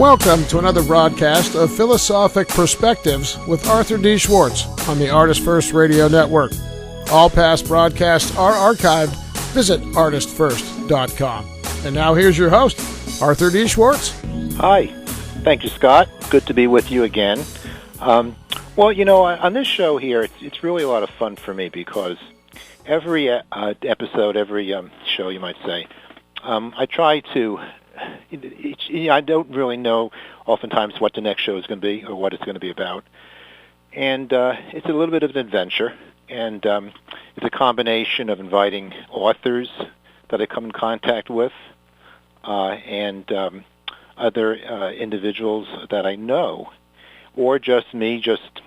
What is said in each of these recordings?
Welcome to another broadcast of Philosophic Perspectives with Arthur D. Schwartz on the ArtistFirst Radio Network. All past broadcasts are archived. Visit ArtistFirst.com. And now here's your host, Arthur D. Schwartz. Hi. Thank you, Scott. Good to be with you again. On this show here, it's really a lot of fun for me because every episode, every show, you might say, I try to... I don't really know oftentimes what the next show is going to be or what it's going to be about. And it's a little bit of an adventure. And it's a combination of inviting authors that I come in contact with and other individuals that I know, or just me just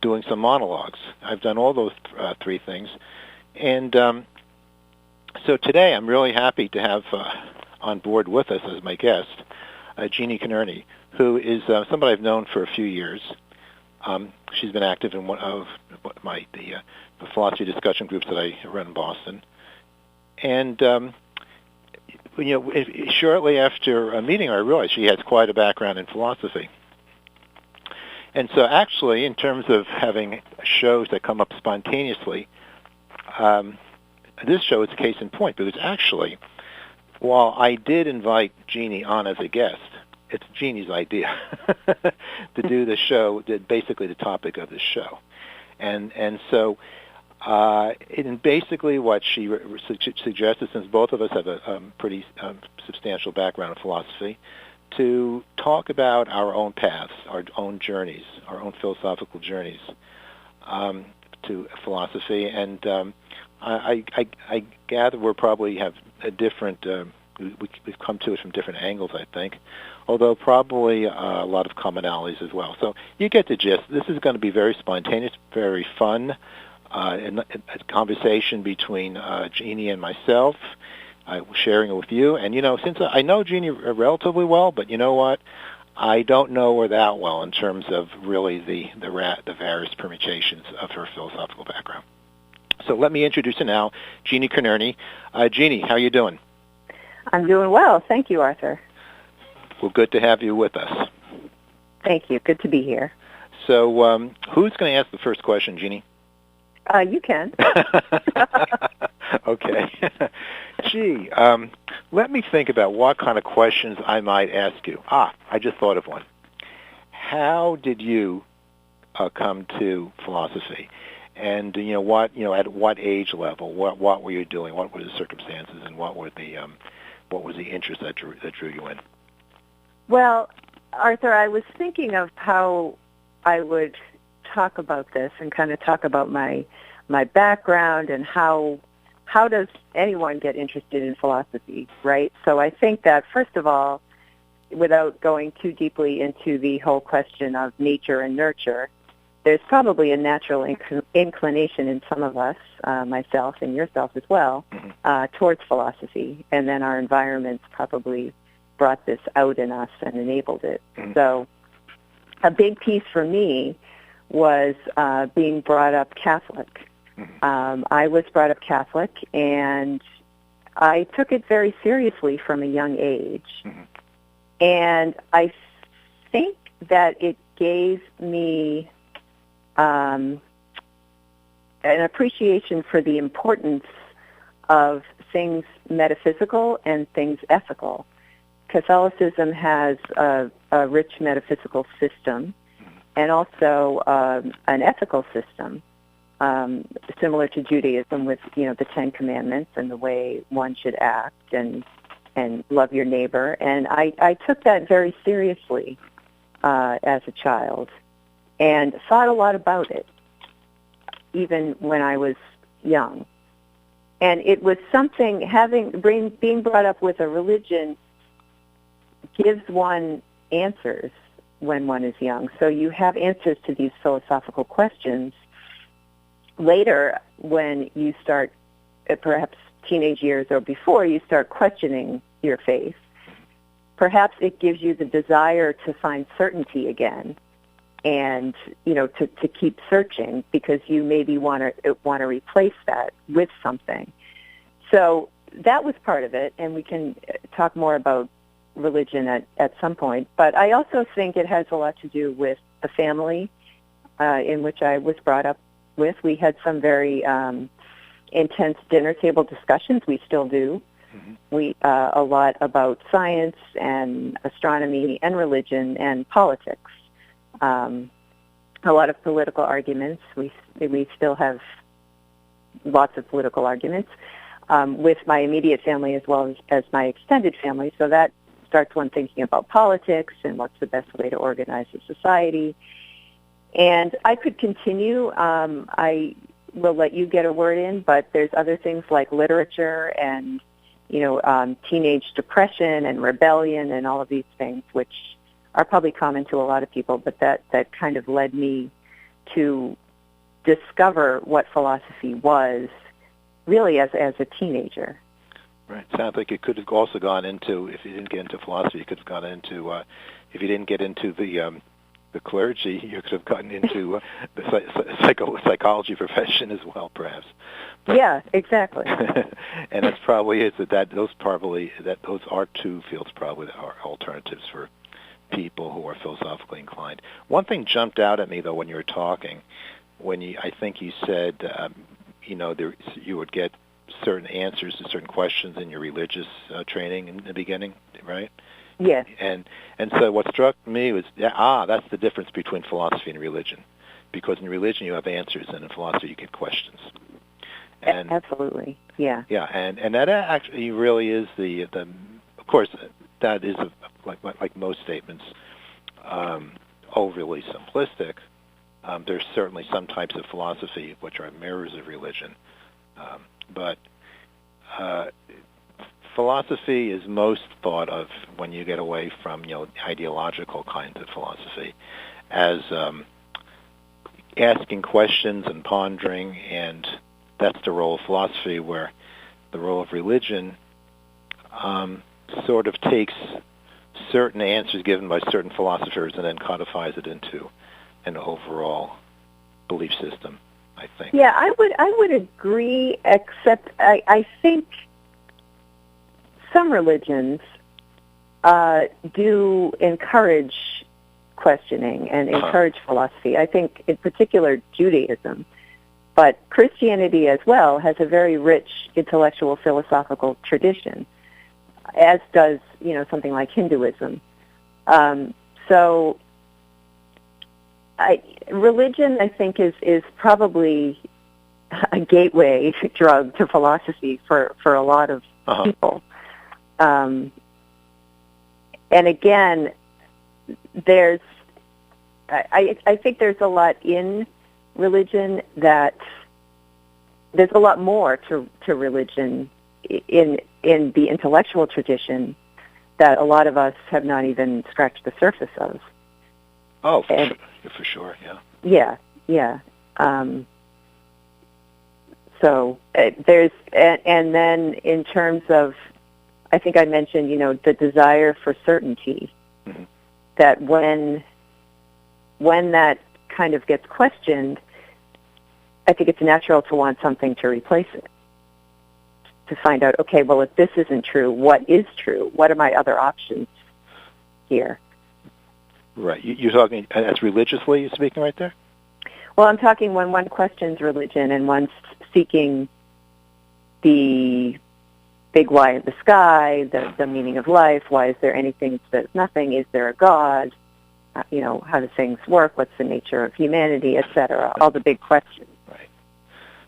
doing some monologues. I've done all those three things. And so today I'm really happy to have on board with us as my guest, Jeannie Connerney, who is somebody I've known for a few years. She's been active in one of the philosophy discussion groups that I run in Boston. And, shortly after meeting her, I realized she has quite a background in philosophy. And so actually, in terms of having shows that come up spontaneously, this show is a case in point, because actually, while I did invite Jeannie on as a guest, it's Jeannie's idea to do the show, basically the topic of the show. And so basically what she suggested, since both of us have a pretty substantial background in philosophy, to talk about our own paths, our own journeys, our own philosophical journeys to philosophy. And I gather we'll probably have a different, we've come to it from different angles, I think, although probably a lot of commonalities as well. So you get the gist. This is going to be very spontaneous, very fun, a conversation between Jeannie and myself, sharing it with you. And, since I know Jeannie relatively well, but you know what? I don't know her that well in terms of really the various permutations of her philosophical background. So let me introduce you now, Jeannie Connerney. Jeannie, how are you doing? I'm doing well. Thank you, Arthur. Well, good to have you with us. Thank you. Good to be here. So who's going to ask the first question, Jeannie? You can. Okay. Gee, let me think about what kind of questions I might ask you. I just thought of one. How did you come to philosophy? And at what age level? What were you doing? What were the circumstances? And what was the interest that drew you in? Well, Arthur, I was thinking of how I would talk about this and kind of talk about my background and how does anyone get interested in philosophy, right? So I think that, first of all, without going too deeply into the whole question of nature and nurture, there's probably a natural inclination in some of us, myself and yourself as well, towards philosophy. And then our environments probably brought this out in us and enabled it. So a big piece for me was being brought up Catholic. I was brought up Catholic, and I took it very seriously from a young age. And I think that it gave me an appreciation for the importance of things metaphysical and things ethical. Catholicism has a rich metaphysical system and also an ethical system, similar to Judaism with, the Ten Commandments and the way one should act and love your neighbor. And I took that very seriously as a child and thought a lot about it, even when I was young. And it was something, being brought up with a religion gives one answers when one is young. So you have answers to these philosophical questions. Later, when you start, perhaps teenage years or before, you start questioning your faith, perhaps it gives you the desire to find certainty again and, to keep searching because you maybe want to replace that with something. So that was part of it, and we can talk more about religion at some point. But I also think it has a lot to do with the family in which I was brought up with. We had some very intense dinner table discussions. We still do. We a lot about science and astronomy and religion and politics. A lot of political arguments. We still have lots of political arguments with my immediate family as well as my extended family. So that starts one thinking about politics and what's the best way to organize a society. And I could continue. I will let you get a word in, but there's other things like literature and teenage depression and rebellion and all of these things, which are probably common to a lot of people, but that kind of led me to discover what philosophy was really as a teenager. Right. Sounds like it could have also gone into, if you didn't get into philosophy, you could have gone into, if you didn't get into the clergy, you could have gotten into the psychology profession as well, perhaps. But, yeah, exactly. And that's probably is those are two fields probably that are alternatives for people who are philosophically inclined. One thing jumped out at me though when you were talking, I think you said, you would get certain answers to certain questions in your religious training in the beginning, right? Yes. And so what struck me was, that's the difference between philosophy and religion. Because in religion you have answers, and in philosophy you get questions. And absolutely, yeah. Yeah, and that actually really is the of course, that is, like most statements, overly simplistic. There's certainly some types of philosophy which are mirrors of religion. But philosophy is most thought of when you get away from ideological kinds of philosophy as asking questions and pondering, and that's the role of philosophy, where the role of religion sort of takes certain answers given by certain philosophers and then codifies it into an overall belief system, I think. Yeah, I would agree, except I think some religions do encourage questioning and encourage philosophy. I think in particular Judaism, but Christianity as well has a very rich intellectual philosophical tradition, as does something like Hinduism. So religion, I think, is probably a gateway drug to philosophy for a lot of people. And again, I think there's a lot in religion that there's a lot more to religion in the intellectual tradition that a lot of us have not even scratched the surface of. Oh, for sure, yeah. Yeah, yeah. So there's, and then in terms of, I think I mentioned, the desire for certainty, mm-hmm. that when that kind of gets questioned, I think it's natural to want something to replace it, to find out, okay, well, if this isn't true, what is true? What are my other options here? Right. You're talking, that's religiously you're speaking right there? Well, I'm talking when one questions religion and one's seeking the big why of the sky, the meaning of life, why is there anything that is nothing, is there a God, how do things work, what's the nature of humanity, etc., all the big questions.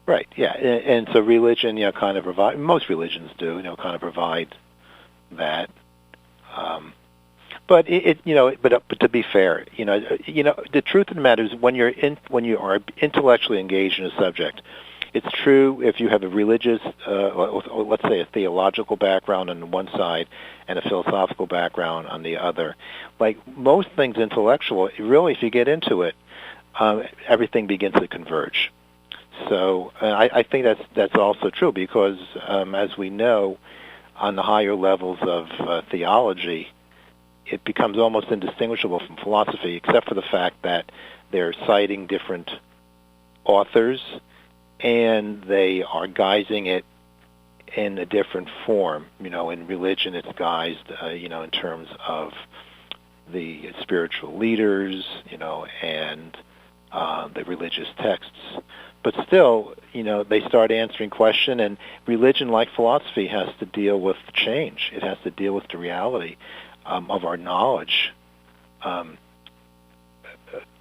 Right, yeah, and so religion, kind of provide, most religions do, kind of provide that. But but to be fair, the truth of the matter is when you are intellectually engaged in a subject, it's true if you have a religious, let's say a theological background on one side and a philosophical background on the other. Like most things intellectual, really, if you get into it, everything begins to converge. So I think that's also true because, as we know, on the higher levels of theology, it becomes almost indistinguishable from philosophy, except for the fact that they're citing different authors, and they are guising it in a different form. In religion it's guised, in terms of the spiritual leaders, and the religious texts. But still, they start answering question, and religion, like philosophy, has to deal with change. It has to deal with the reality of our knowledge,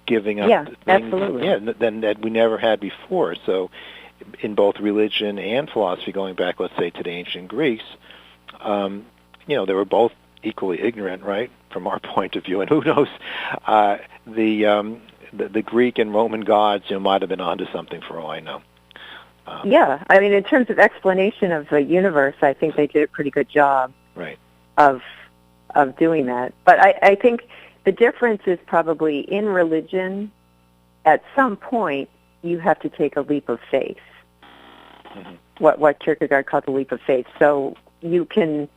giving up things than that we never had before. So in both religion and philosophy, going back, let's say, to the ancient Greeks, they were both equally ignorant, right, from our point of view. And who knows, the Greek and Roman gods, might have been onto something for all I know. In terms of explanation of the universe, I think they did a pretty good job of doing that. But I think the difference is probably in religion, at some point, you have to take a leap of faith, what Kierkegaard called the leap of faith. So you can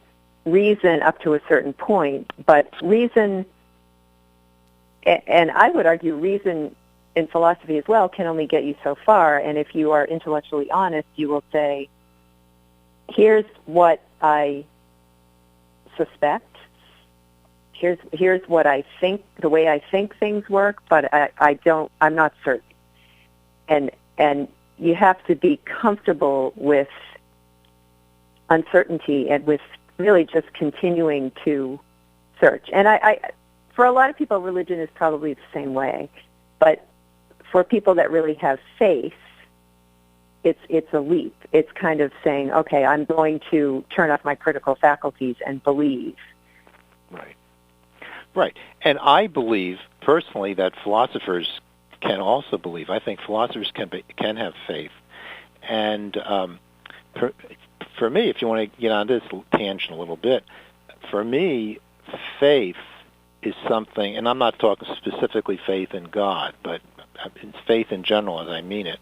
reason up to a certain point, but reason, and I would argue reason in philosophy as well, can only get you so far. And if you are intellectually honest, you will say, here's what I suspect, here's what I think, the way I think things work, but I'm not certain. And you have to be comfortable with uncertainty and with really just continuing to search. And I for a lot of people, religion is probably the same way. But for people that really have faith, it's a leap. It's kind of saying, okay, I'm going to turn off my critical faculties and believe. Right. And I believe, personally, that philosophers can also believe. I think philosophers can have faith. And for me, if you want to get on this tangent a little bit, for me, faith is something, and I'm not talking specifically faith in God, but faith in general as I mean it,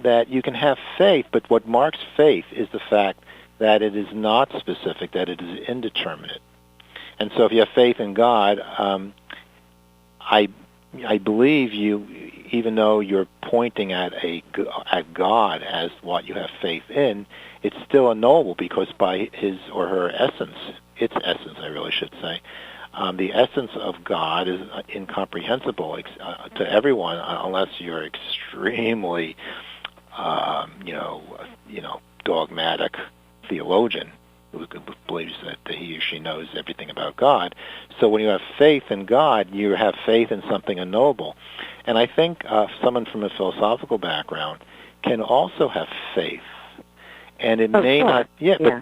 that you can have faith, but what marks faith is the fact that it is not specific, that it is indeterminate. And so if you have faith in God, I believe you, even though you're pointing at at God as what you have faith in, it's still unknowable because by his or her essence, its essence, I really should say, the essence of God is incomprehensible to everyone unless you're extremely, dogmatic theologian who believes that he or she knows everything about God. So when you have faith in God, you have faith in something unknowable. And I think someone from a philosophical background can also have faith. And it may not,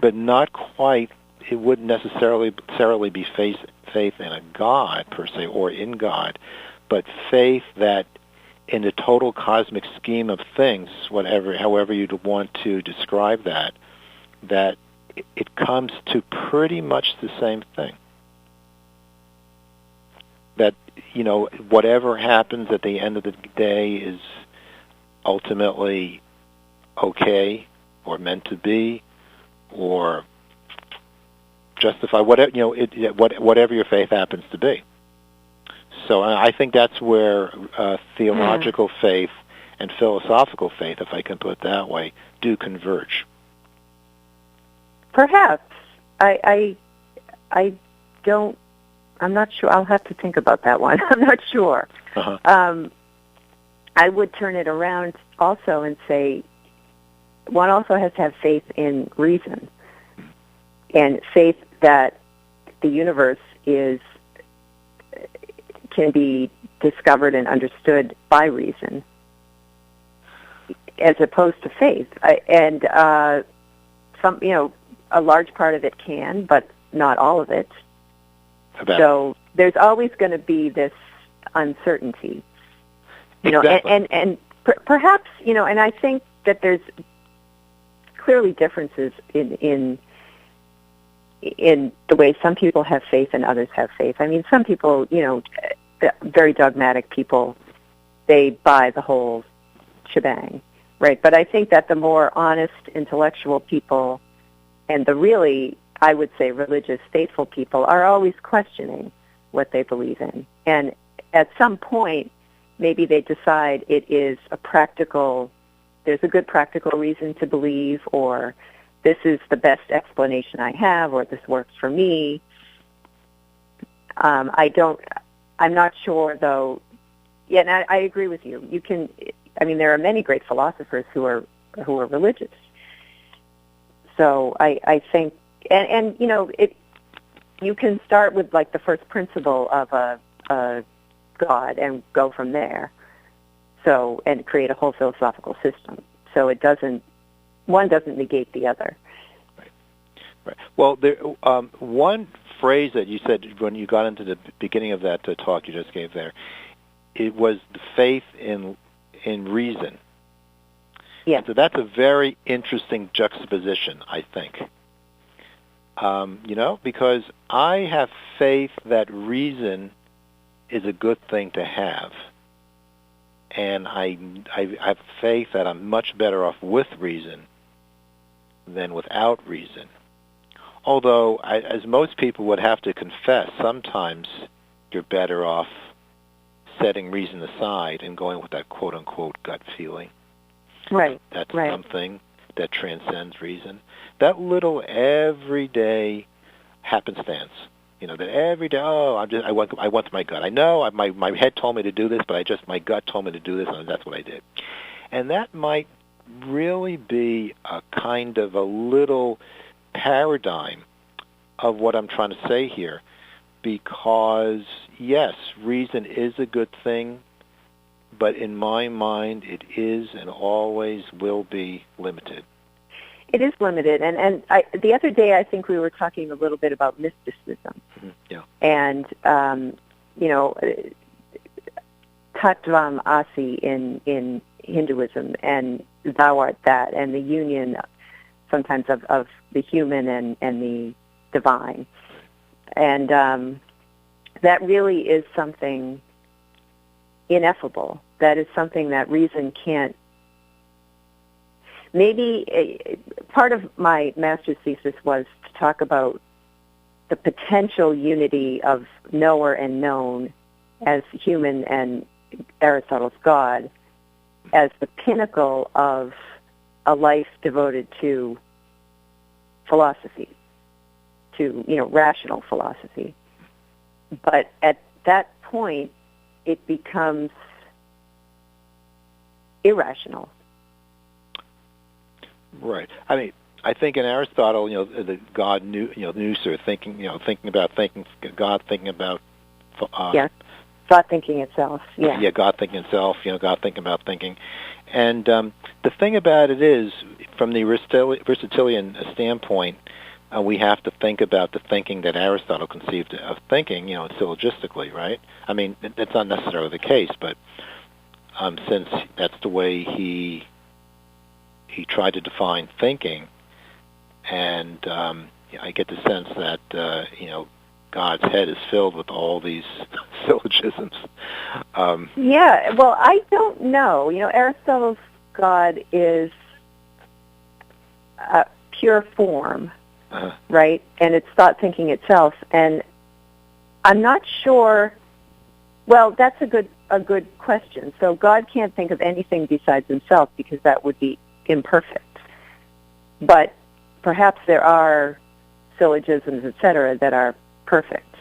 but not quite, it wouldn't necessarily be faith in a God, per se, or in God, but faith that in the total cosmic scheme of things, however you'd want to describe that it comes to pretty much the same thing. That, whatever happens at the end of the day is ultimately okay or meant to be or justify whatever your faith happens to be. So I think that's where theological faith and philosophical faith, if I can put it that way, do converge. Perhaps. I'm not sure. I'll have to think about that one. I'm not sure. I would turn it around also and say one also has to have faith in reason and faith that the universe can be discovered and understood by reason as opposed to faith. A large part of it can, but not all of it. So there's always going to be this uncertainty, and perhaps, and I think that there's clearly differences in the way some people have faith and others have faith. I mean, some people, very dogmatic people, they buy the whole shebang, right? But I think that the more honest, intellectual people and the really, I would say, religious, faithful people are always questioning what they believe in. And at some point, maybe they decide it is there's a good practical reason to believe, or this is the best explanation I have, or this works for me. I'm not sure, though. Yeah, and I agree with you. There are many great philosophers who are religious. So I think, and you can start with like the first principle of a God and go from there. So, and create a whole philosophical system. So one doesn't negate the other. Right. Well, there, one phrase that you said when you got into the beginning of that talk you just gave there, it was the faith in reason. Yeah. So that's a very interesting juxtaposition, I think. Because I have faith that reason is a good thing to have. And I have faith that I'm much better off with reason than without reason. Although, as most people would have to confess, sometimes you're better off setting reason aside and going with that quote-unquote gut feeling. Right. That's right. something that transcends reason. That little everyday happenstance. That every day, I went to my gut. I know my head told me to do this, but my gut told me to do this, and that's what I did. And that might really be a kind of a little paradigm of what I'm trying to say here, because, yes, reason is a good thing, but in my mind it is and always will be limited. It is limited, and the other day I think we were talking a little bit about mysticism. Mm-hmm. Yeah. And, Tattvam Asi in Hinduism, and thou art that, and the union sometimes of the human and the divine. And that really is something ineffable. That is something that reason can't. Maybe part of my master's thesis was to talk about the potential unity of knower and known as human and Aristotle's God as the pinnacle of a life devoted to philosophy, to, rational philosophy. But at that point, it becomes irrational. Right. I think in Aristotle, the God knew, nous, thinking, thinking about thinking, God thinking about. Yes. God thinking itself. Yeah. Yeah. God thinking itself. God thinking about thinking, and the thing about it is, from the Aristotelian standpoint, we have to think about the thinking that Aristotle conceived of thinking, syllogistically, right? That's not necessarily the case, but since that's the way he tried to define thinking, and I get the sense that God's head is filled with all these syllogisms. Yeah, well, I don't know. Aristotle's God is pure form, right? And it's thought thinking itself, and I'm not sure. Well, that's a good question. So God can't think of anything besides himself because that would be imperfect. But perhaps there are syllogisms, etc., that are perfect.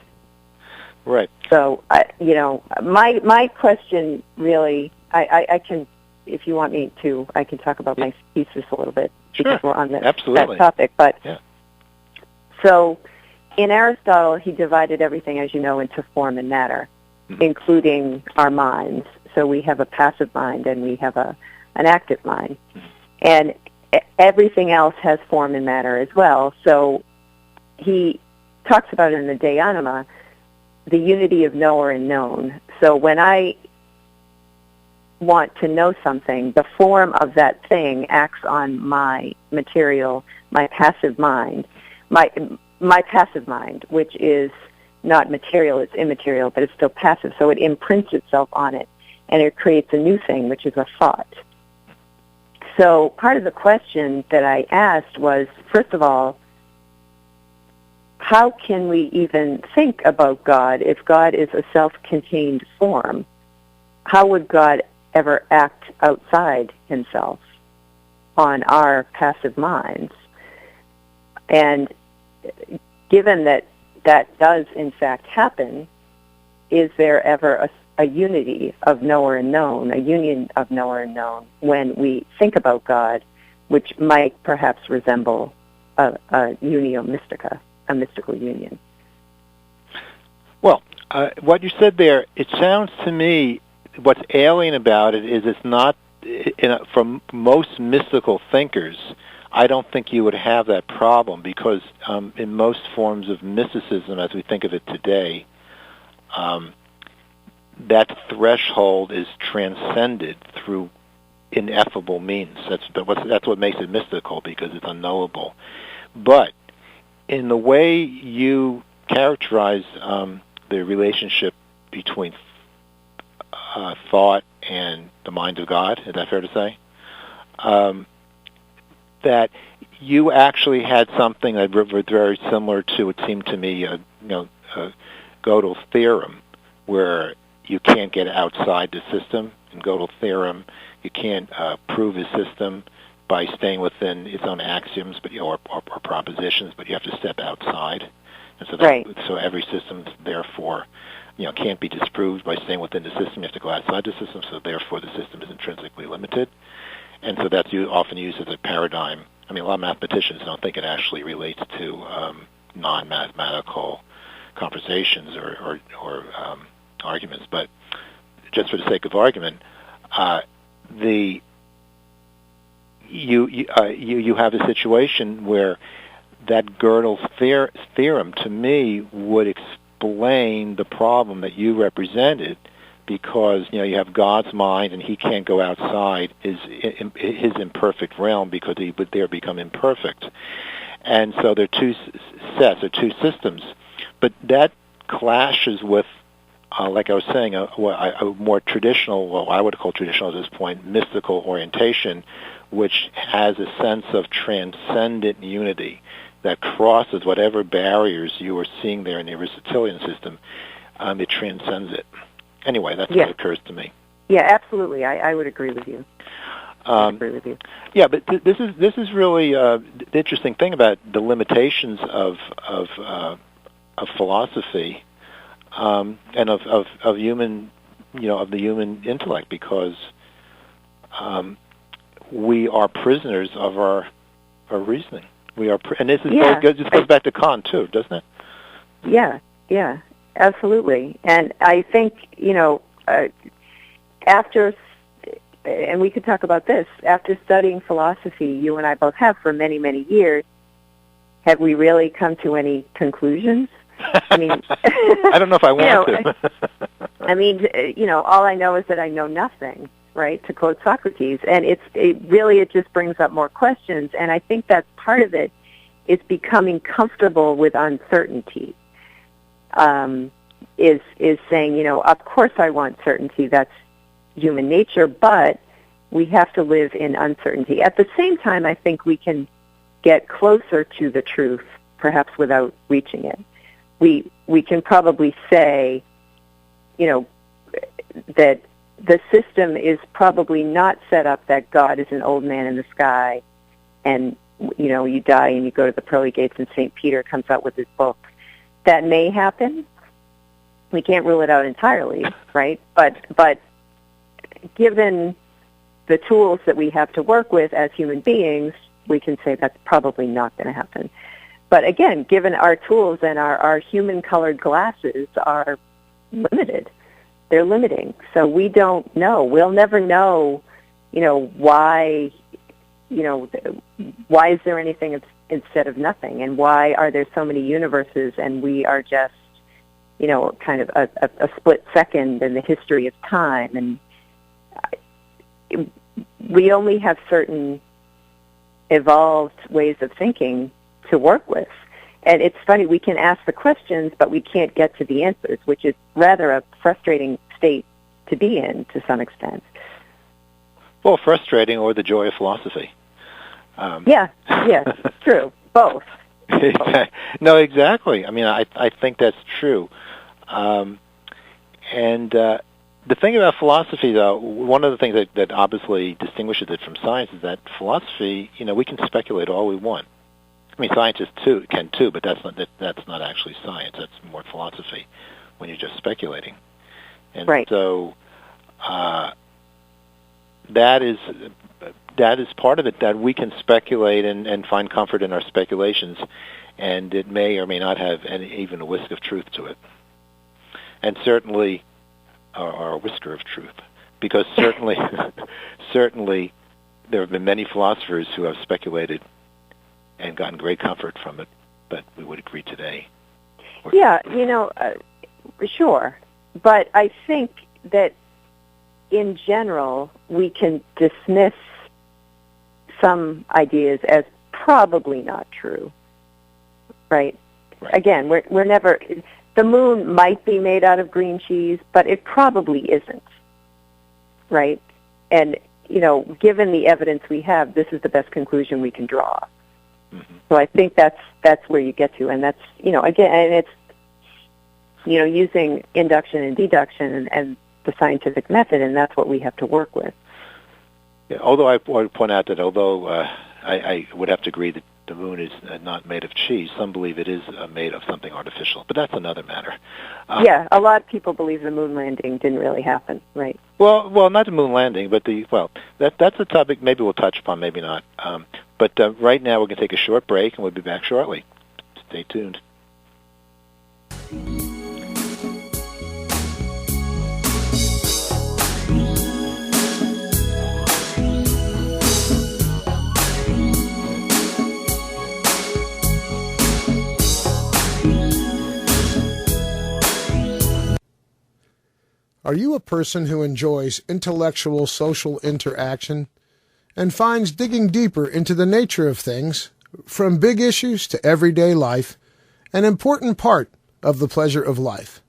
Right. So, my question really, I can, if you want me to, I can talk about my thesis a little bit because we're on that topic. But yeah. So, in Aristotle, he divided everything, as you know, into form and matter, including our minds. So we have a passive mind and we have an active mind. And everything else has form and matter as well. So he talks about it in the De Anima, the unity of knower and known. So when I want to know something, the form of that thing acts on my material, my passive mind, my passive mind, which is not material, it's immaterial, but it's still passive. So it imprints itself on it, and it creates a new thing, which is a thought. So part of the question that I asked was, first of all, how can we even think about God if God is a self-contained form? How would God ever act outside himself on our passive minds? And given that that does in fact happen, is there ever a unity of knower and known, a union of knower and known when we think about God, which might perhaps resemble a unio mystica, a mystical union? Well, what you said there, it sounds to me, what's alien about it is it's not, from most mystical thinkers, I don't think you would have that problem because in most forms of mysticism, as we think of it today, that threshold is transcended through ineffable means. That's what makes it mystical, because it's unknowable. But in the way you characterize the relationship between thought and the mind of God, is that fair to say? That you actually had something that was very similar to, it seemed to me, Gödel's theorem, where you can't get outside the system. In Gödel's theorem, you can't prove a system by staying within its own axioms, or propositions, but you have to step outside. And so, so every system, therefore, can't be disproved by staying within the system. You have to go outside the system, so therefore the system is intrinsically limited. And so that's often used as a paradigm. I mean, a lot of mathematicians don't think it actually relates to non-mathematical conversations or arguments, but just for the sake of argument, you have a situation where that Gödel's theorem, to me, would explain the problem that you represented, because you have God's mind and he can't go outside his imperfect realm, because he would there become imperfect. And so there are two sets, or two systems. But that clashes with, like I was saying, a more traditional, what I would call traditional at this point, mystical orientation, which has a sense of transcendent unity that crosses whatever barriers you are seeing there in the Aristotelian system. It transcends it. Anyway, that's what occurs to me. Yeah, absolutely. I would agree with you. Yeah, but this is really the interesting thing about the limitations of philosophy and of human, of the human intellect, because we are prisoners of our reasoning. We are, and this goes back to Kant too, doesn't it? Yeah, absolutely. And I think after, and we could talk about this, after studying philosophy, you and I both have for many, many years, have we really come to any conclusions? I mean, I don't know if I want to. I mean, all I know is that I know nothing, right? To quote Socrates, and it just brings up more questions. And I think that's part of it, is becoming comfortable with uncertainty. Is saying, of course I want certainty. That's human nature, but we have to live in uncertainty. At the same time, I think we can get closer to the truth, perhaps without reaching it. We can probably say, that the system is probably not set up that God is an old man in the sky, and you die and you go to the pearly gates and St. Peter comes out with his book. That may happen. We can't rule it out entirely, right? But given the tools that we have to work with as human beings, we can say that's probably not going to happen. But again, given our tools and our human-colored glasses are limited. They're limiting. So we don't know. We'll never know, why, why is there anything instead of nothing? And why are there so many universes and we are just, kind of a split second in the history of time? And we only have certain evolved ways of thinking to work with. And it's funny, we can ask the questions, but we can't get to the answers, which is rather a frustrating state to be in to some extent. Well, frustrating, or the joy of philosophy. Yes, true. Both. No, exactly. I mean, I think that's true. And the thing about philosophy, though, one of the things that obviously distinguishes it from science is that philosophy, we can speculate all we want. I mean, scientists can too, but that's not actually science. That's more philosophy when you're just speculating. And right. so that is part of it, that we can speculate and find comfort in our speculations, and it may or may not have even a whisk of truth to it, and certainly, or a whisker of truth, because certainly there have been many philosophers who have speculated and gotten great comfort from it, but we would agree today. Yeah, sure. But I think that in general, we can dismiss some ideas as probably not true, right? Again, we're never, the moon might be made out of green cheese, but it probably isn't, right? And, given the evidence we have, this is the best conclusion we can draw. Mm-hmm. So I think that's where you get to, and that's, again, and it's, using induction and deduction and the scientific method, and that's what we have to work with. Yeah, although I would point out that I would have to agree that the moon is not made of cheese, some believe it is made of something artificial, but that's another matter. Yeah, a lot of people believe the moon landing didn't really happen, right? Well, not the moon landing, but that's a topic maybe we'll touch upon, maybe not. But right now we're going to take a short break, and we'll be back shortly. Stay tuned. Are you a person who enjoys intellectual social interaction and finds digging deeper into the nature of things, from big issues to everyday life, an important part of the pleasure of life?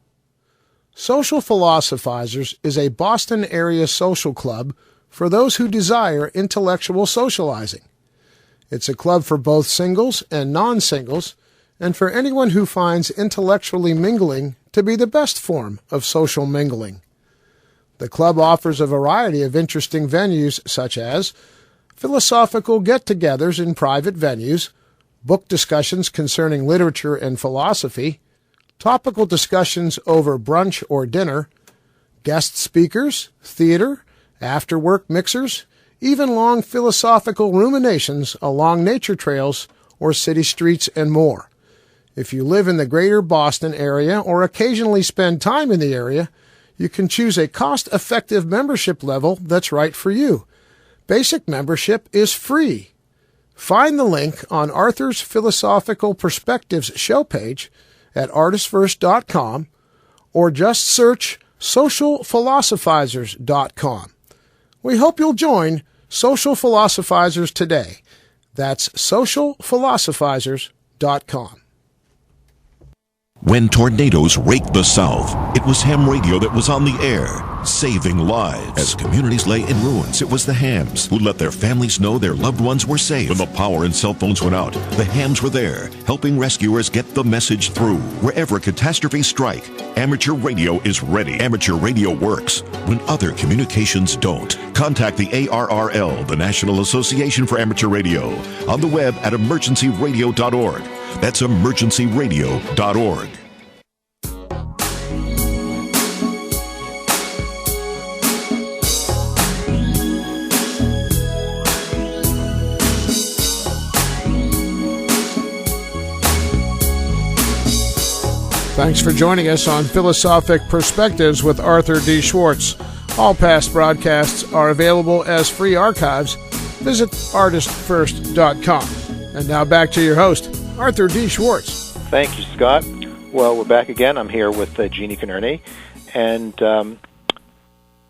Social Philosophizers is a Boston area social club for those who desire intellectual socializing. It's a club for both singles and non-singles, and for anyone who finds intellectually mingling to be the best form of social mingling. The club offers a variety of interesting venues, such as philosophical get-togethers in private venues, book discussions concerning literature and philosophy, topical discussions over brunch or dinner, guest speakers, theater, after-work mixers, even long philosophical ruminations along nature trails or city streets, and more. If you live in the greater Boston area or occasionally spend time in the area, you can choose a cost-effective membership level that's right for you. Basic membership is free. Find the link on Arthur's Philosophical Perspectives show page at ArtistFirst.com or just search SocialPhilosophizers.com. We hope you'll join Social Philosophizers today. That's SocialPhilosophizers.com. When tornadoes raked the South, it was ham radio that was on the air, saving lives. As communities lay in ruins, it was the hams who let their families know their loved ones were safe. When the power and cell phones went out, the hams were there, helping rescuers get the message through. Wherever catastrophes strike, amateur radio is ready. Amateur radio works when other communications don't. Contact the ARRL, the National Association for Amateur Radio, on the web at emergencyradio.org. That's emergencyradio.org. Thanks for joining us on Philosophic Perspectives with Arthur D. Schwartz. All past broadcasts are available as free archives. Visit ArtistFirst.com. And now back to your host, Arthur D. Schwartz. Thank you, Scott. Well, we're back again. I'm here with Jeannie Connerney, and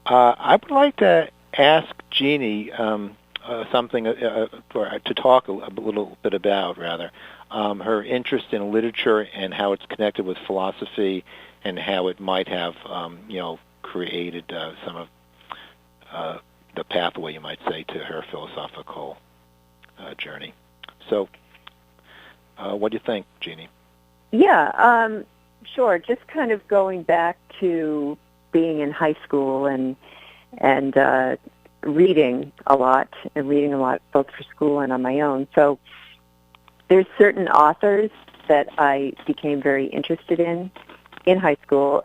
I would like to ask Jeannie something to talk a little bit about, rather, her interest in literature and how it's connected with philosophy, and how it might have, created some of the pathway, you might say, to her philosophical journey. So, what do you think, Jeannie? Yeah, sure. Just kind of going back to being in high school and reading a lot both for school and on my own. So there's certain authors that I became very interested in high school.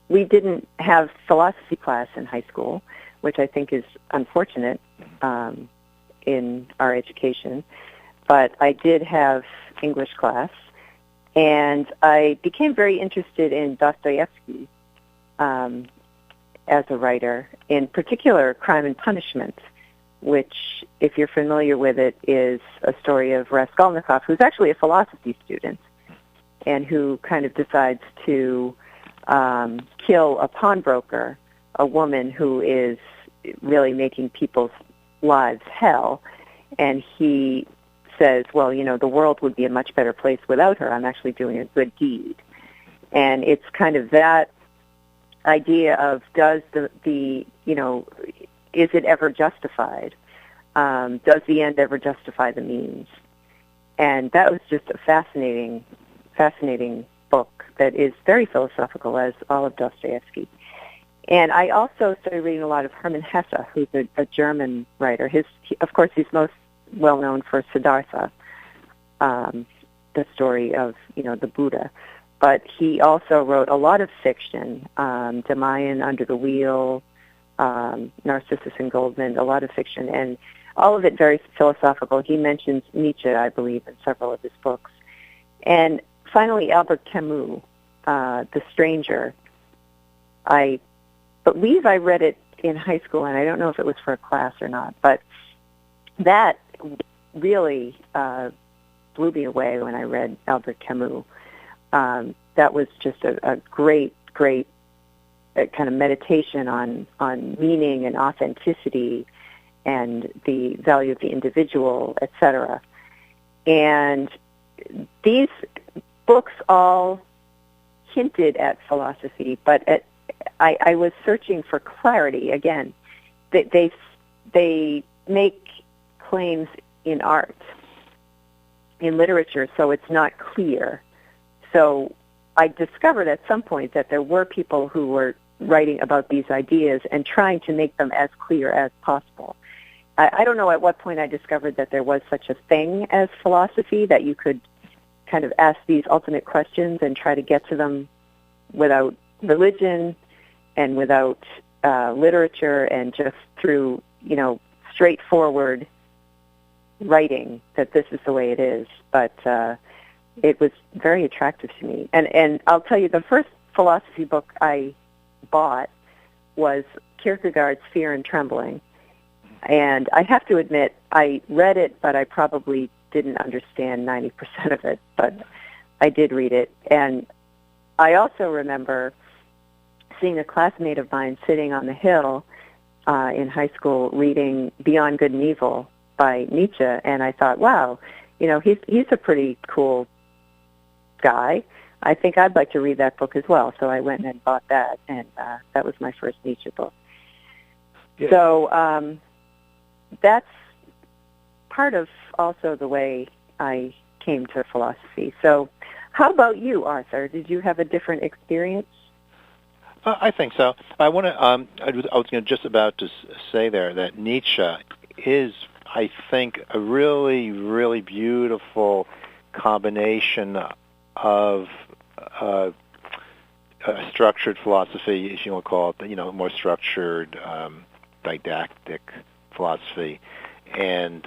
We didn't have philosophy class in high school, which I think is unfortunate in our education. But I did have English class, and I became very interested in Dostoevsky as a writer, in particular Crime and Punishment, which, if you're familiar with it, is a story of Raskolnikov, who's actually a philosophy student, and who kind of decides to kill a pawnbroker, a woman who is really making people's lives hell. And he says, well, you know, the world would be a much better place without her. I'm actually doing a good deed. And it's kind of that idea of, does the you know, is it ever justified? Does the end ever justify the means? And that was just a fascinating book that is very philosophical, as all of Dostoevsky. And I also started reading a lot of Hermann Hesse, who's a German writer. Of course, he's most well known for Siddhartha, the story of, you know, the Buddha. But he also wrote a lot of fiction, Demayan, Under the Wheel, Narcissus and Goldmund, a lot of fiction, and all of it very philosophical. He mentions Nietzsche, I believe, in several of his books. And finally, Albert Camus, The Stranger. I believe I read it in high school, and I don't know if it was for a class or not, but that really blew me away when I read Albert Camus. That was just a great kind of meditation on meaning and authenticity and the value of the individual, etc. And these books all hinted at philosophy, but I was searching for clarity. Again, they make claims in art, in literature, so it's not clear. So I discovered at some point that there were people who were writing about these ideas and trying to make them as clear as possible. I don't know at what point I discovered that there was such a thing as philosophy, that you could kind of ask these ultimate questions and try to get to them without religion and without literature, and just through, you know, straightforward writing, that this is the way it is. But it was very attractive to me. And I'll tell you, the first philosophy book I bought was Kierkegaard's Fear and Trembling. And I have to admit, I read it, but I probably didn't understand 90% of it, but I did read it. And I also remember seeing a classmate of mine sitting on the hill in high school reading Beyond Good and Evil by Nietzsche, and I thought, wow, you know, he's a pretty cool guy. I think I'd like to read that book as well. So I went and bought that, and that was my first Nietzsche book. Yeah. So that's part of also the way I came to philosophy. So how about you, Arthur? Did you have a different experience? I think so. I want to. I was just about to say there that Nietzsche is, I think, a really, really beautiful combination of structured philosophy, as you want to call it, you know, more structured, didactic philosophy, and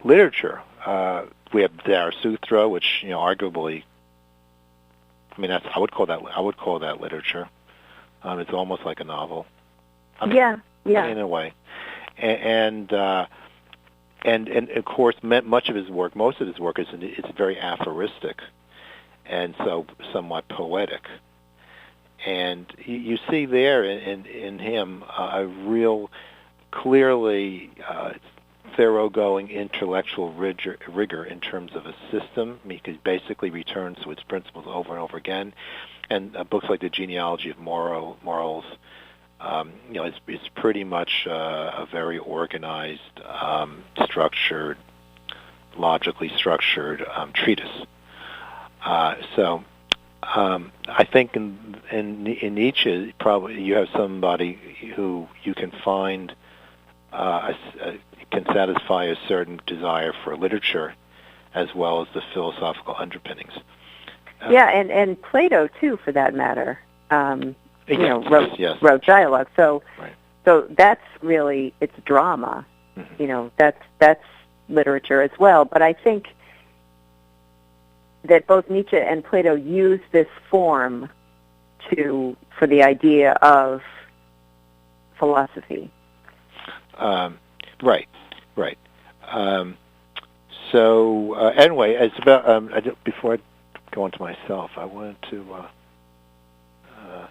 literature. We have Zarathustra, which, you know, arguably, I mean, I would call that literature. It's almost like a novel. I mean, yeah. In a way, and of course, most of his work is very aphoristic, and so somewhat poetic. And you see there in him a real, clearly thoroughgoing intellectual rigor in terms of a system. I mean, he basically returns to its principles over and over again. And books like The Genealogy of Morals, you know, it's pretty much a very organized, structured, logically structured treatise. So I think in Nietzsche, probably you have somebody who you can find can satisfy a certain desire for literature, as well as the philosophical underpinnings. And Plato too, for that matter. Wrote dialogue. So, right. So that's really, it's drama. Mm-hmm. That's literature as well. But I think that both Nietzsche and Plato use this form for the idea of philosophy. Right. Anyway, it's about before I go on to myself, I wanted to.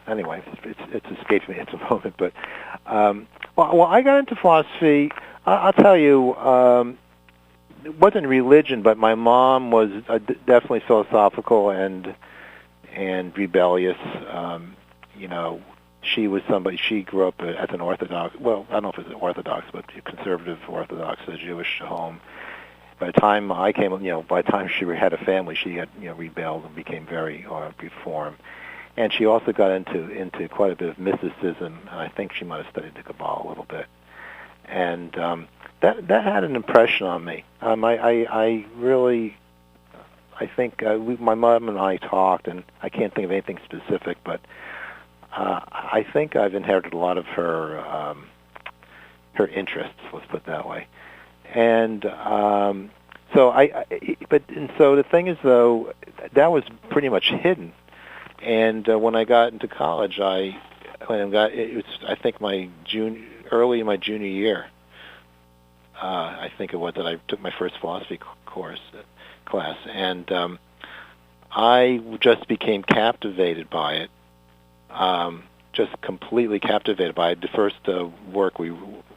Anyway, it's escaped me at the moment. But well, I got into philosophy. I'll tell you, it wasn't religion, but my mom was definitely philosophical and rebellious. She was somebody. She grew up as an Orthodox. Well, I don't know if it was Orthodox, but conservative Orthodox, a Jewish home. By the time I came, by the time she had a family, she had rebelled and became very reformed. And she also got into quite a bit of mysticism. I think she might have studied the Kabbalah a little bit, and that had an impression on me. I think my mom and I talked, and I can't think of anything specific, but I think I've inherited a lot of her interests. Let's put it that way. And so the thing is, though, that was pretty much hidden. And when I got into college, I think early in my junior year, I think it was that I took my first philosophy class, and I just became captivated by it, just completely captivated by it. The first work we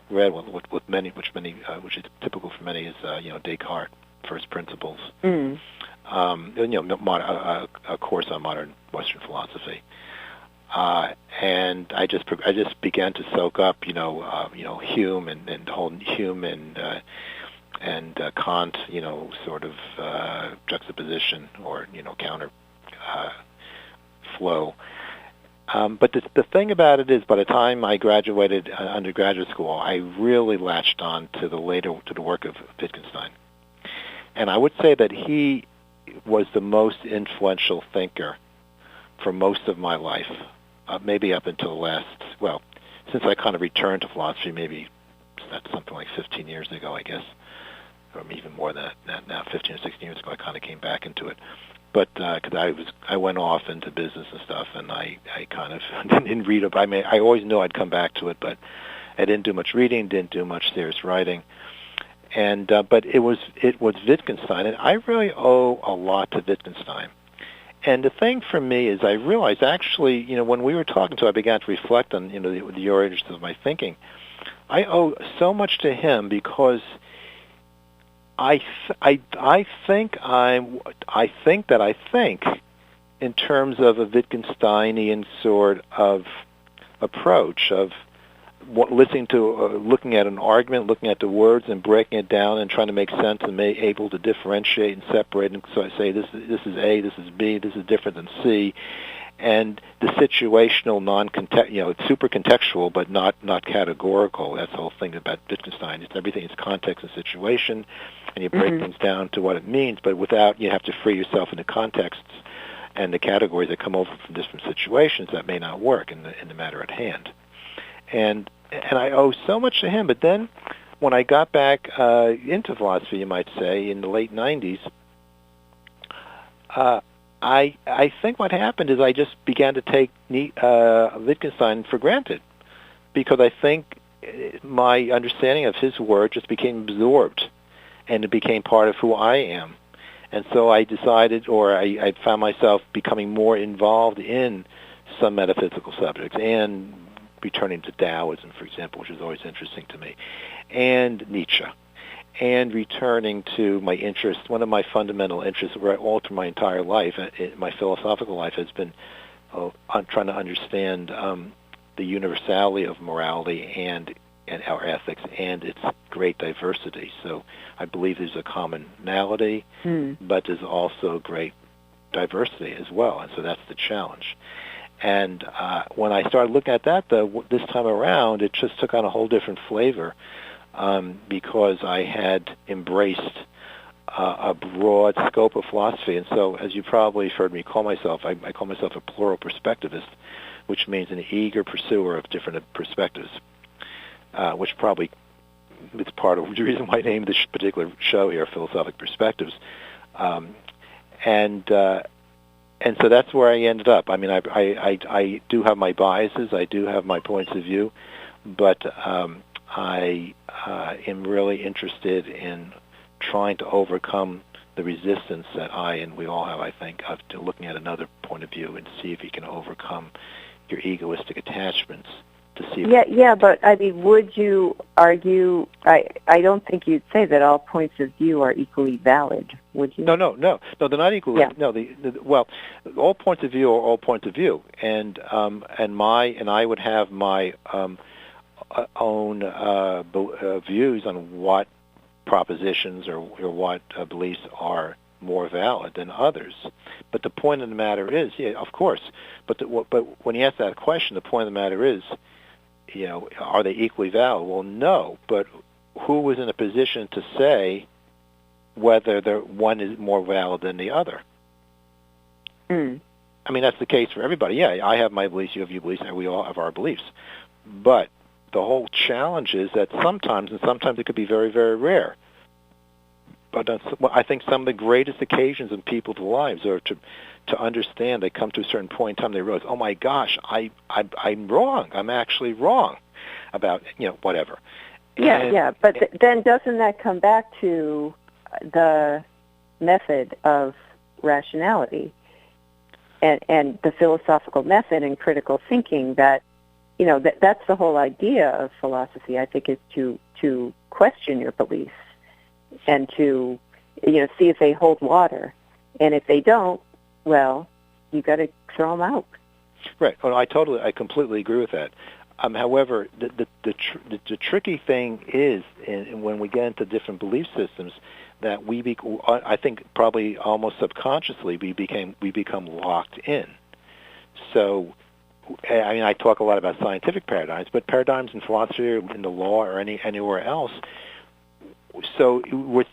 read which is typical for many, is Descartes' First Principles. Mm. A course on modern Western philosophy, and I just began to soak up, Hume and the whole Hume and Kant, sort of juxtaposition or counter flow. But the thing about it is, by the time I graduated undergraduate school, I really latched on to the work of Wittgenstein, and I would say that he was the most influential thinker for most of my life, maybe up until since I kind of returned to philosophy, maybe that's something like 15 years ago, I guess, or even more than that now, 15 or 16 years ago, I kind of came back into it. But because I went off into business and stuff, and I kind of didn't read it. I always knew I'd come back to it, but I didn't do much reading, didn't do much serious writing. And but it was Wittgenstein, and I really owe a lot to Wittgenstein. And the thing for me is, I realized actually, when we were talking I began to reflect on the origins of my thinking. I owe so much to him because I think that I think in terms of a Wittgensteinian sort of approach of looking at an argument, looking at the words and breaking it down and trying to make sense and able to differentiate and separate. And so I say this is A, this is B, this is different than C, and the situational, it's super contextual but not categorical. That's the whole thing about Wittgenstein. It's everything is context and situation, and you break things down to what it means, but you have to free yourself into contexts and the categories that come over from different situations that may not work in the matter at hand. And I owe so much to him. But then when I got back into philosophy, you might say, in the late 90s, I think what happened is I just began to take Wittgenstein for granted, because I think my understanding of his work just became absorbed, and it became part of who I am. And so I decided, or I found myself becoming more involved in some metaphysical subjects, and returning to Taoism, for example, which is always interesting to me, and Nietzsche, and returning to my interest. One of my fundamental interests all through my entire life, my philosophical life, has been on trying to understand the universality of morality and our ethics and its great diversity. So I believe there's a commonality, but there's also great diversity as well, and so that's the challenge. And when I started looking at that, this time around, it just took on a whole different flavor, because I had embraced a broad scope of philosophy. And so, as you probably heard me call myself, I call myself a plural perspectivist, which means an eager pursuer of different perspectives, which probably is part of the reason why I named this particular show here, Philosophic Perspectives. And so that's where I ended up. I mean, I do have my biases, I do have my points of view, but I am really interested in trying to overcome the resistance that and we all have, I think, of to looking at another point of view and see if you can overcome your egoistic attachments to see. But I mean, would you argue? I don't think you'd say that all points of view are equally valid, would you? No, they're not equally. Yeah. No, well, all points of view are all points of view, and I would have my own views on what propositions or what beliefs are more valid than others. But the point of the matter is, yeah, of course. But when you ask that question, the point of the matter is, are they equally valid? Well, no. But who was in a position to say whether one is more valid than the other? I mean, that's the case for everybody. Yeah, I have my beliefs, you have your beliefs, and we all have our beliefs. But the whole challenge is that sometimes it could be very, very rare. But I think some of the greatest occasions in people's lives are to understand. They come to a certain point in time, they realize, oh my gosh, I'm wrong. I'm actually wrong about whatever. But then doesn't that come back to the method of rationality and the philosophical method and critical thinking that. That's the whole idea of philosophy, I think, is to question your beliefs and to, see if they hold water. And if they don't, well, you got to throw them out. Right. Well, I completely agree with that. However, the tricky thing is, when we get into different belief systems, that I think probably almost subconsciously we become locked in. So. I mean, I talk a lot about scientific paradigms, but paradigms in philosophy or in the law or anywhere else. So, you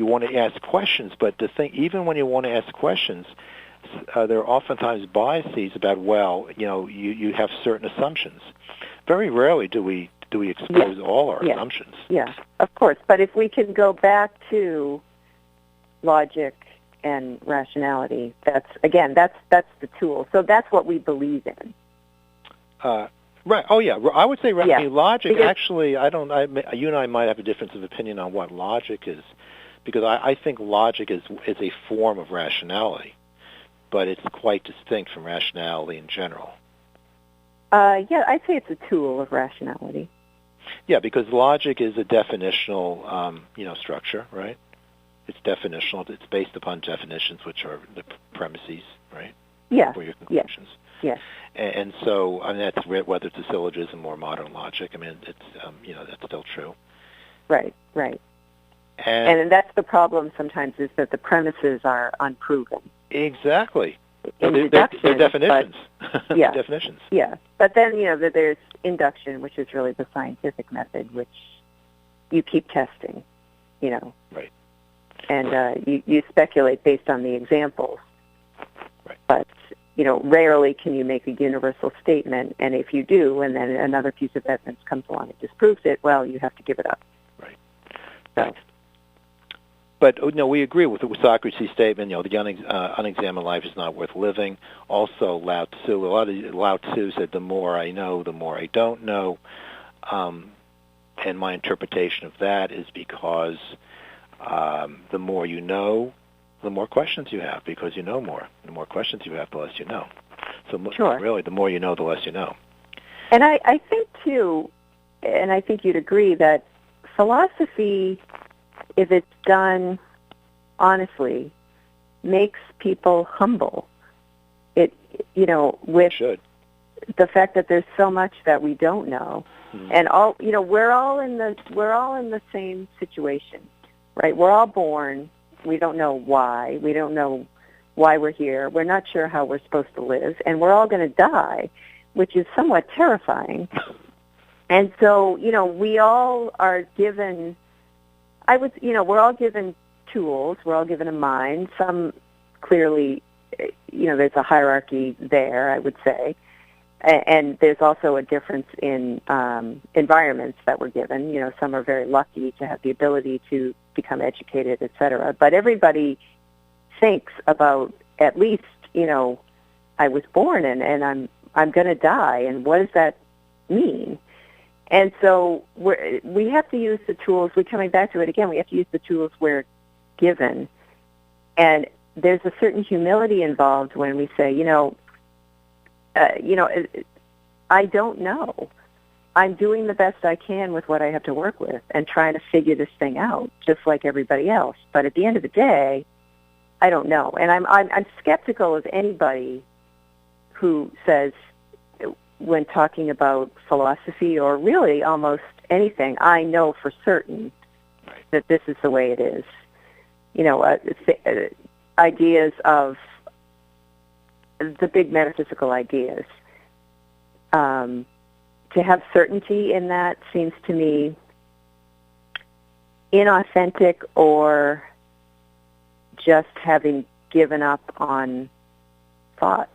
want to ask questions, but the thing, even when you want to ask questions, there are oftentimes biases about. You have certain assumptions. Very rarely do we expose all our assumptions. Yeah, of course. But if we can go back to logic and rationality, that's the tool. So that's what we believe in. Right. Oh, yeah. I would say logic. Because, actually, you and I might have a difference of opinion on what logic is, because I think logic is a form of rationality, but it's quite distinct from rationality in general. I'd say it's a tool of rationality. Yeah, because logic is a definitional, structure, right? It's definitional. It's based upon definitions, which are the premises, right? Yeah. For your conclusions. Yes. And so, I mean, that's whether it's a syllogism or modern logic. I mean, it's that's still true. Right. And that's the problem sometimes, is that the premises are unproven. Exactly. They're definitions. Yeah. Definitions. Yeah. But then, there's induction, which is really the scientific method, which you keep testing, Right. And you speculate based on the examples. Right. But, rarely can you make a universal statement, and if you do, and then another piece of evidence comes along and disproves it, well, you have to give it up. Right. So. But we agree with Socrates' statement. The unexamined life is not worth living. Also, Lao Tzu said, "The more I know, the more I don't know." And my interpretation of that is because the more you know, the more questions you have, because you know more. The more questions you have, the less you know. So sure. Really, the more you know, the less you know. And I think, too, and I think you'd agree, that philosophy, if it's done honestly, makes people humble. With the fact that there's so much that we don't know, and we're all in the same situation, right? We're all born. We don't know why. We don't know why we're here. We're not sure how we're supposed to live, and we're all going to die, which is somewhat terrifying. And so, we all are given we're all given tools. We're all given a mind. Some clearly, there's a hierarchy there, I would say. And there's also a difference in environments that we're given. Some are very lucky to have the ability to become educated, et cetera. But everybody thinks about, at least, I was born and I'm going to die, and what does that mean? And so we have to use the tools. We're coming back to it again. We have to use the tools we're given. And there's a certain humility involved when we say, I don't know. I'm doing the best I can with what I have to work with and trying to figure this thing out, just like everybody else. But at the end of the day, I don't know. And I'm skeptical of anybody who says, when talking about philosophy or really almost anything, I know for certain that this is the way it is. Ideas of the big metaphysical ideas. To have certainty in that seems to me inauthentic, or just having given up on thought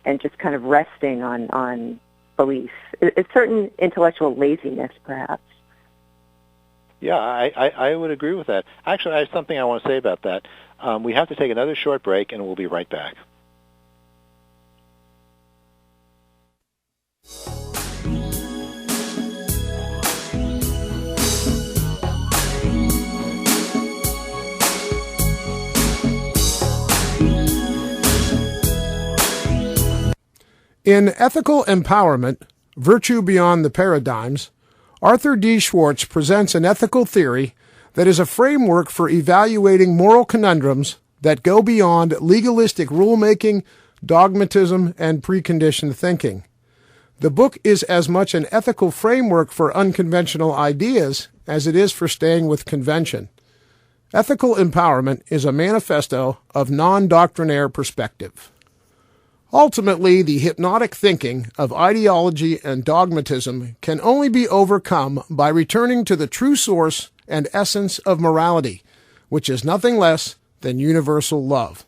and just kind of resting on belief. It's certain intellectual laziness, perhaps. Yeah, I would agree with that. Actually, I have something I want to say about that. We have to take another short break, and we'll be right back. In Ethical Empowerment, Virtue Beyond the Paradigms, Arthur D. Schwartz presents an ethical theory that is a framework for evaluating moral conundrums that go beyond legalistic rulemaking, dogmatism, and preconditioned thinking. The book is as much an ethical framework for unconventional ideas as it is for staying with convention. Ethical Empowerment is a manifesto of non-doctrinaire perspective. Ultimately, the hypnotic thinking of ideology and dogmatism can only be overcome by returning to the true source and essence of morality, which is nothing less than universal love.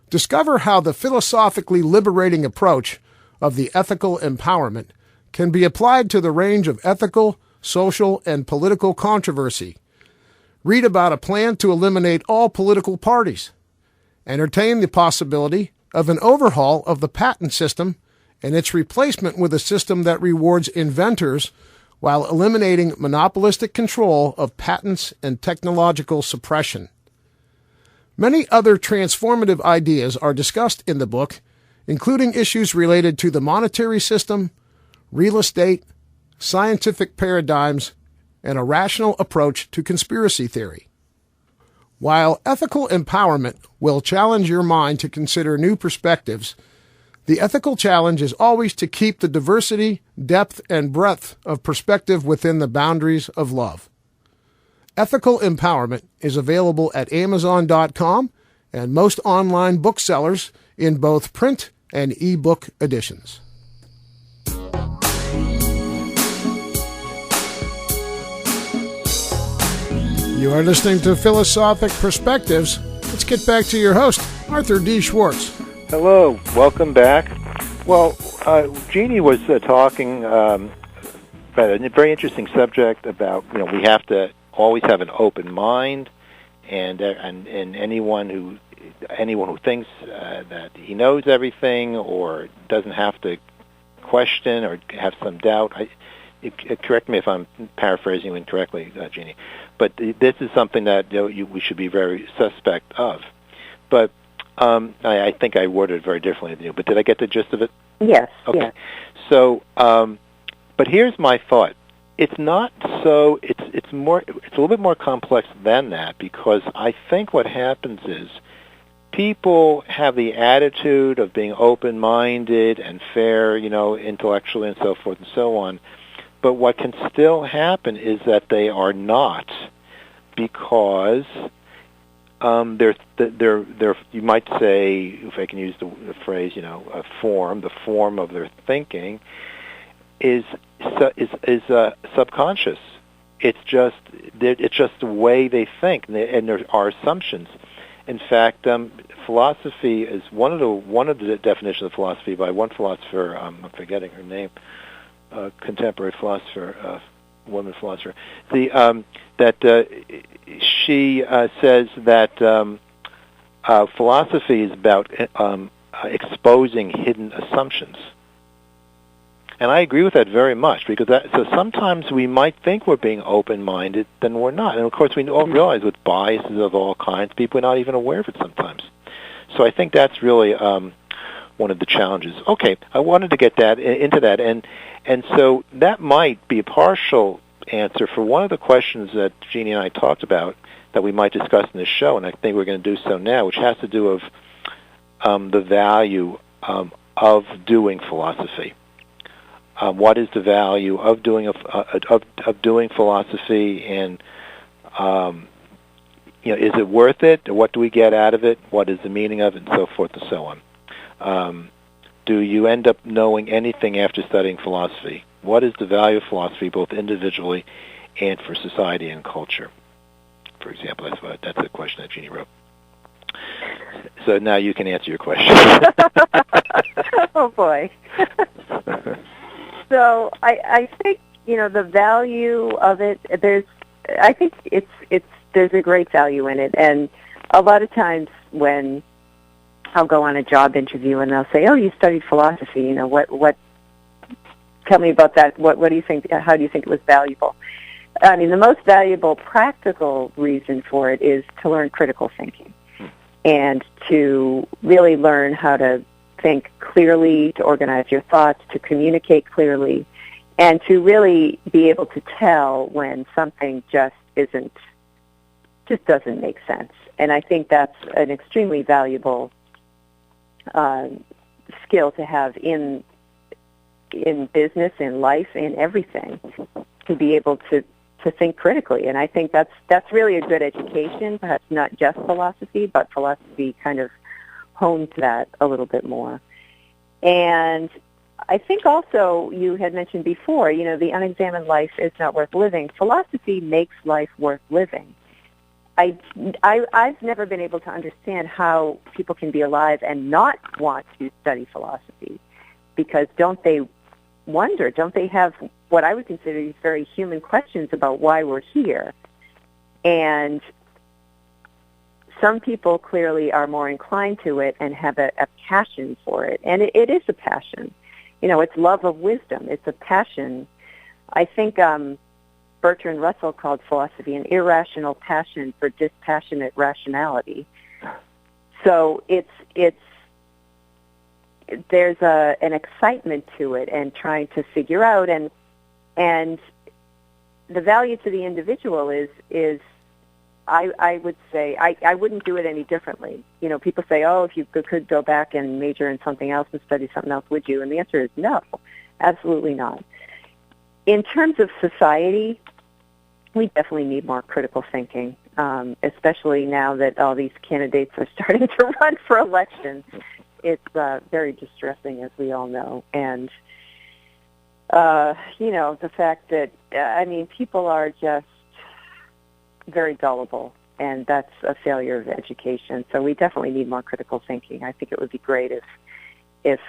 Discover how the philosophically liberating approach of the ethical empowerment can be applied to the range of ethical, social, and political controversy. Read about a plan to eliminate all political parties. Entertain the possibility of an overhaul of the patent system and its replacement with a system that rewards inventors while eliminating monopolistic control of patents and technological suppression. Many other transformative ideas are discussed in the book, including issues related to the monetary system, real estate, scientific paradigms, and a rational approach to conspiracy theory. While ethical empowerment will challenge your mind to consider new perspectives, the ethical challenge is always to keep the diversity, depth, and breadth of perspective within the boundaries of love. Ethical Empowerment is available at Amazon.com and most online booksellers in both print and e-book editions. You are listening to Philosophic Perspectives. Let's get back to your host, Arthur D. Schwartz. Hello, welcome back. Well, Jeannie was talking about a very interesting subject about, we have to always have an open mind, and anyone who thinks that he knows everything or doesn't have to question or have some doubt. Correct me if I'm paraphrasing incorrectly, Jeannie, but this is something that we should be very suspect of. But I think I worded it very differently than you. But did I get the gist of it? Yes. Okay. Yes. So, but here's my thought. It's not so. It's a little bit more complex than that, because I think what happens is people have the attitude of being open-minded and fair, intellectually and so forth and so on. But what can still happen is that they are not, because they're you might say, if I can use the phrase, the form of their thinking is subconscious, It's just the way they think, and there are assumptions. In fact, philosophy is one of the definitions of philosophy by one philosopher. I'm forgetting her name. Contemporary philosopher, woman philosopher. She says that philosophy is about exposing hidden assumptions. And I agree with that very much, because so sometimes we might think we're being open-minded, then we're not. And of course, we all realize with biases of all kinds, people are not even aware of it sometimes. So I think that's really one of the challenges. Okay, I wanted to get into that, and so that might be a partial answer for one of the questions that Jeannie and I talked about that we might discuss in this show, and I think we're going to do so now, which has to do with the value of doing philosophy. What is the value of doing doing philosophy, and is it worth it? What do we get out of it? What is the meaning of it, and so forth and so on? Do you end up knowing anything after studying philosophy? What is the value of philosophy, both individually and for society and culture? For example, that's a question that Jeannie wrote. So now you can answer your question. Oh boy. So I think the value of it. There's a great value in it, and a lot of times when I'll go on a job interview and they'll say, "Oh, you studied philosophy. What? Tell me about that. What do you think? How do you think it was valuable?" I mean, the most valuable practical reason for it is to learn critical thinking and to really learn how to think clearly, to organize your thoughts, to communicate clearly, and to really be able to tell when something just doesn't make sense. And I think that's an extremely valuable skill to have in business, in life, in everything, to be able to think critically. And I think that's really a good education, perhaps not just philosophy, but philosophy kind of hones that a little bit more. And I think also you had mentioned before, the unexamined life is not worth living. Philosophy makes life worth living. I've never been able to understand how people can be alive and not want to study philosophy, because don't they have what I would consider these very human questions about why we're here? And some people clearly are more inclined to it and have a passion for it. And it is a passion. It's love of wisdom. It's a passion. I think Bertrand Russell called philosophy an irrational passion for dispassionate rationality. So there's an excitement to it and trying to figure out, and the value to the individual is I would say I wouldn't do it any differently. People say, oh, if you could go back and major in something else and study something else, would you? And the answer is no, absolutely not. In terms of society, we definitely need more critical thinking, especially now that all these candidates are starting to run for election. It's very distressing, as we all know. And, the fact that, people are just very gullible, and that's a failure of education. So we definitely need more critical thinking. I think it would be great if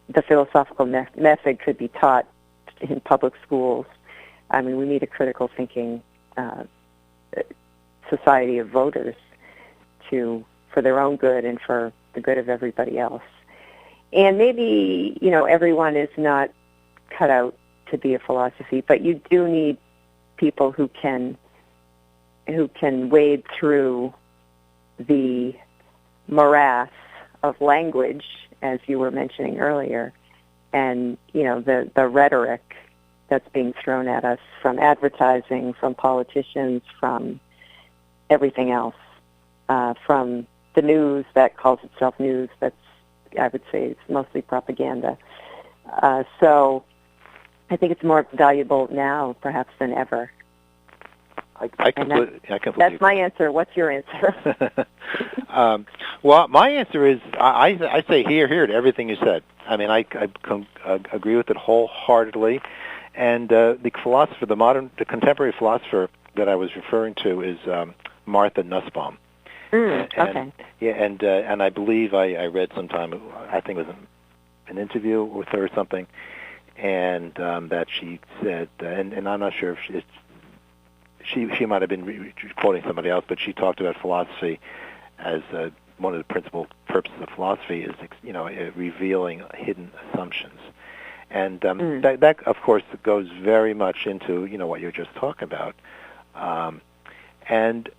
the philosophical method could be taught in public schools. I mean, we need a critical thinking society of voters for their own good and for the good of everybody else. And maybe, everyone is not cut out to be a philosophy, but you do need people who can wade through the morass of language, as you were mentioning earlier, and, the rhetoric that's being thrown at us from advertising, from politicians, from everything else, from the news that calls itself news. That's, I would say, it's mostly propaganda. So I think it's more valuable now, perhaps, than ever. I completely that's my answer. What's your answer? Well, my answer is I say here to everything you said. I mean, I agree with it wholeheartedly. And the contemporary philosopher that I was referring to is Martha Nussbaum. Okay. And I believe I read sometime, I think it was an interview with her or something, and that she said, and I'm not sure if she might have been quoting somebody else, but she talked about philosophy as one of the principal purposes of philosophy is, revealing hidden assumptions. And that, of course, goes very much into, what you're just talking about. And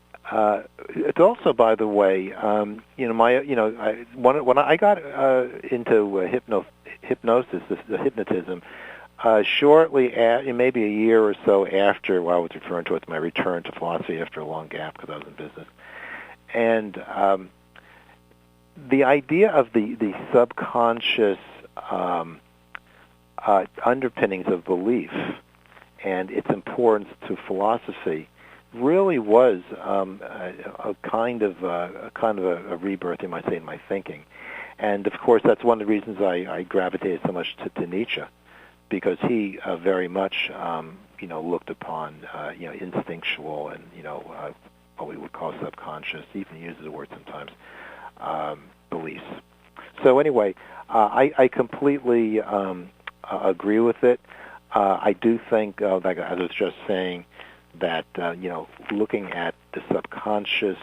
it's also, by the way, when I got into hypnosis, the hypnotism, shortly, maybe a year or so after, I was referring to it as my return to philosophy after a long gap because I was in business, and the idea of the subconscious underpinnings of belief and its importance to philosophy really was a kind of a rebirth, you might say, in my thinking. And of course, that's one of the reasons I gravitated so much to Nietzsche, because he very much looked upon instinctual and what we would call subconscious, even uses the word sometimes, beliefs. So anyway, I completely agree with it. I do think, like I was just saying, that looking at the subconscious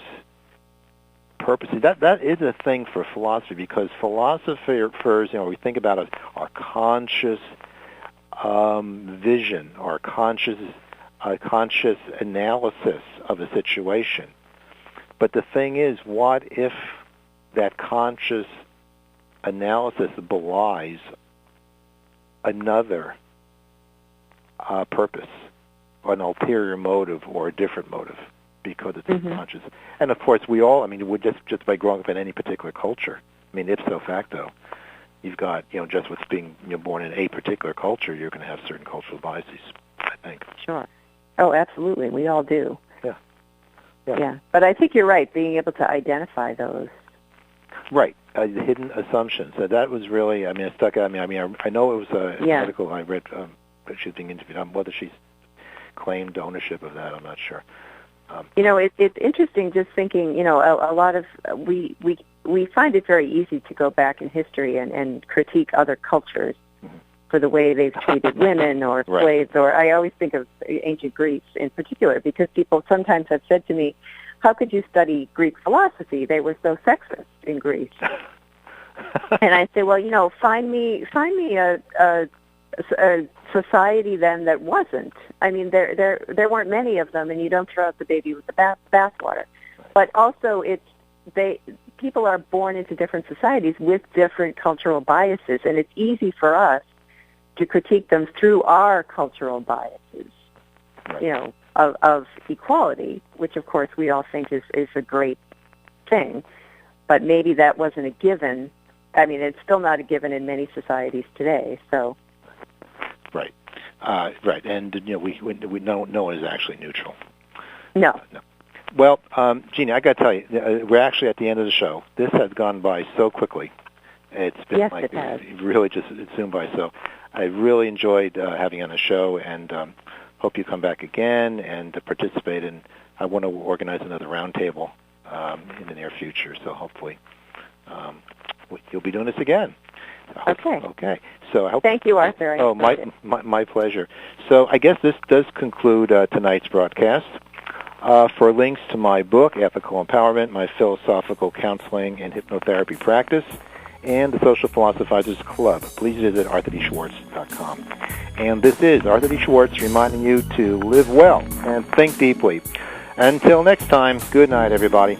purposes, that is a thing for philosophy, because philosophers, we think about our conscious vision, our conscious analysis of a situation. But the thing is, what if that conscious analysis belies another purpose, an ulterior motive or a different motive, because it's unconscious? And of course, we all, we're just by growing up in any particular culture, ipso facto, you've got, just with being born in a particular culture, you're going to have certain cultural biases, I think. Sure. Oh, absolutely. We all do. Yeah. But I think you're right, being able to identify those. Right. The hidden assumptions. So that was really, it stuck out. I know it was an article I read, but she was being interviewed. Whether she's claimed ownership of that, I'm not sure. It's interesting just thinking, a lot of, we find it very easy to go back in history and critique other cultures for the way they've treated women or slaves, or I always think of ancient Greeks in particular, because people sometimes have said to me, how could you study Greek philosophy? They were so sexist in Greece. And I say, well, find me a society then that wasn't. There weren't many of them, and you don't throw out the baby with the bathwater. But also, people are born into different societies with different cultural biases, and it's easy for us to critique them through our cultural biases, of equality, which of course we all think is a great thing. But maybe that wasn't a given. It's still not a given in many societies today. So. Right. Right. And we know no one is actually neutral. No. Well, Jeannie, I got to tell you, we're actually at the end of the show. This has gone by so quickly. It's been it has. Really just zoomed by. So I really enjoyed having you on the show, and hope you come back again and participate. And I want to organize another roundtable in the near future. So hopefully you'll be doing this again. Okay. So I hope, thank you, Arthur. My pleasure. So I guess this does conclude tonight's broadcast. For links to my book, Ethical Empowerment, my philosophical counseling and hypnotherapy practice, and the Social Philosophizers Club, please visit arthurdschwartz.com. And this is Arthur D. Schwartz reminding you to live well and think deeply. Until next time, good night, everybody.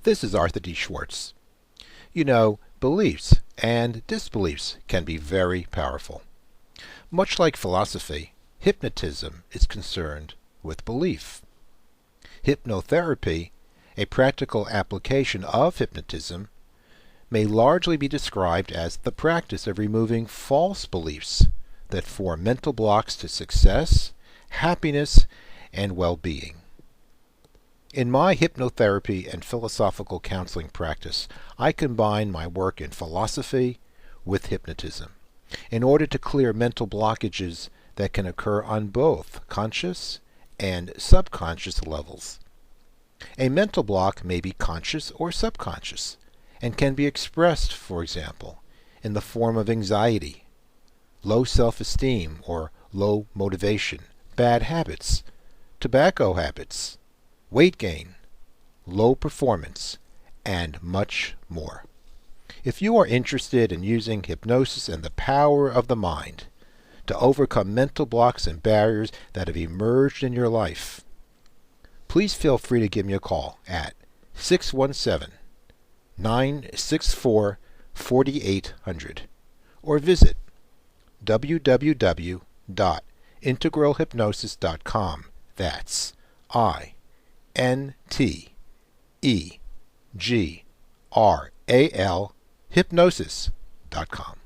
This is Arthur D. Schwartz. Beliefs and disbeliefs can be very powerful. Much like philosophy, hypnotism is concerned with belief. Hypnotherapy, a practical application of hypnotism, may largely be described as the practice of removing false beliefs that form mental blocks to success, happiness, and well-being. In my hypnotherapy and philosophical counseling practice, I combine my work in philosophy with hypnotism in order to clear mental blockages that can occur on both conscious and subconscious levels. A mental block may be conscious or subconscious and can be expressed, for example, in the form of anxiety, low self-esteem or low motivation, bad habits, tobacco habits, weight gain, low performance, and much more. If you are interested in using hypnosis and the power of the mind to overcome mental blocks and barriers that have emerged in your life, please feel free to give me a call at 617-964-4800 or visit www.integralhypnosis.com. That's INTEGRAL hypnosis.com.